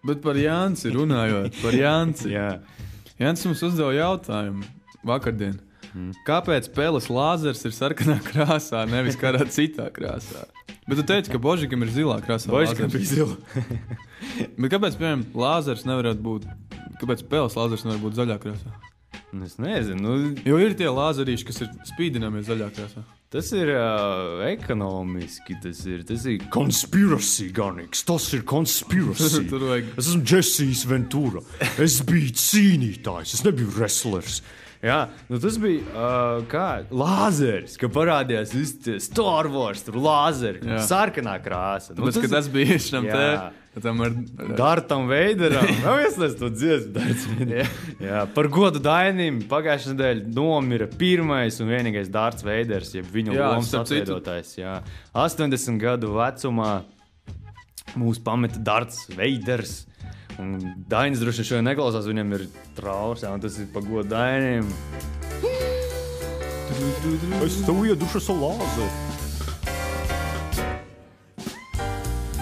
Bet par Jānci runājot, par Jānci. Jā. Jānis mums uzdeva jautājumu vakardien. Kāpēc peles lāzers ir sarkanā krāsā, nevis kādā citā krāsā? Bet tu teici, ka Božikam ir zilā krāsā. Božikam bija zila. Bet kāpēc, piemēram, lāzers nevarētu būt, kāpēc peles lāzers nevar būt zaļā krāsā? Es nezinu. Jo ir tie lāzerīši, kas ir spīdināmies zaļā krāsā. Tas ir ekonomiski, tas ir conspiracy, Garniks, tas ir conspiracy. Tur vajag... Es esmu Jessijs Ventura, es biju cīnītājs, es nebiju wrestlers. Jā, nu tas bija kā lāzeris, ka parādījās Star Wars, tur lāzeri, sarkanā krāsa. Tāpēc, ka tas bija šam te... Tam ar... Dartam Veideram. Nav ieslēdz to dziesmu, Darts Veiders. Jā, par godu Dainim pagājušajā nedēļā nomira pirmais un vienīgais Darts Veiders, jeb viņu lomas atveidotājs. 80 gadu vecumā mūs pameta Darts Veiders. Un Dainis droši šodien neklausās, viņam ir traurs, un tas ir par godu Dainim. Es tev iedušu savu lāzeri.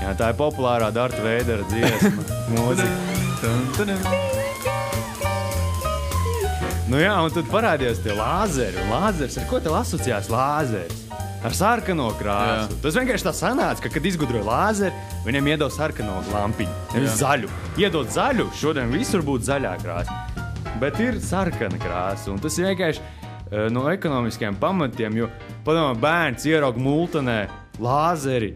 Jā, tā ir populārā Darta Veidera dziesma, mūzika. Nu jā, un tad parādījās tie lāzeri. Un lāzers, ar ko tev asociējās lāzeris? Ar sarkano krāsu. Jā. Tas vienkārši tā sanāca, ka, kad izgudroja lāzeri, viņiem iedod sarkano lampiņu, nevis zaļu. Iedod zaļu, šodien visur būtu zaļā krāsa. Bet ir sarkana krāsa, un tas ir vienkārši no ekonomiskiem pamatiem, jo, padomā, bērns ieraug multenē lāzeri,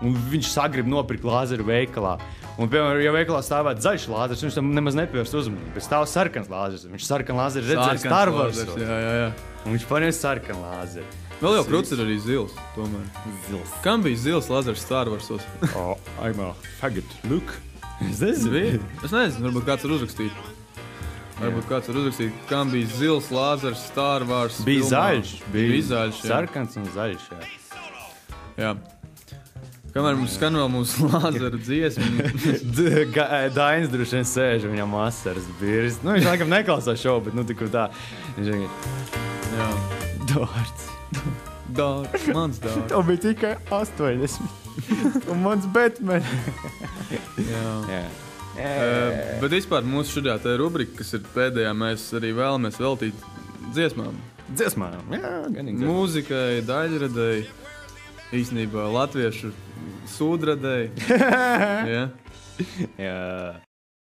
un viņš sagrib nopirkt lāzeru veikalā. Un, piemēram, ja veikalā stāvētu zaļš lāzers, viņš tam nemaz nepievērst uzmanību. Bet stāv sarkans lāzers. Viņš sarkan lāzeri redzēja Star Wars. Jā. Un viņš paņēma sarkan lāzeri. Vēl jau kruts ir arī zils, tomēr. Zils. Kam bija zils lāzers Star Warsos? I'm a faggot. Look. Es nezinu, varbūt kāds var uzrakstīt. Kam bija zils lāzers Star Wars? Bija zaļš. Bija zaļš, jā. Sarkans un zaļš, jā. Kamēr mums skan vēl mūsu lāzeru dziesmu. Dainis droši vien sēž, viņam asaras birs. Nu, viņš laikam neklausās šovu, bet nu tikur tā. Jā. Dārts, mans dārts. To bija tikai 80. Un mans Batman. Jā. Bet vispār mūsu šodien tā rubrika, kas ir pēdējā, mēs arī vēlamies veltīt dziesmām. Dziesmām, jā, ganīgi. Mūzikai, daļradēji. Īstenībā latviešu sūdradēji. Jā.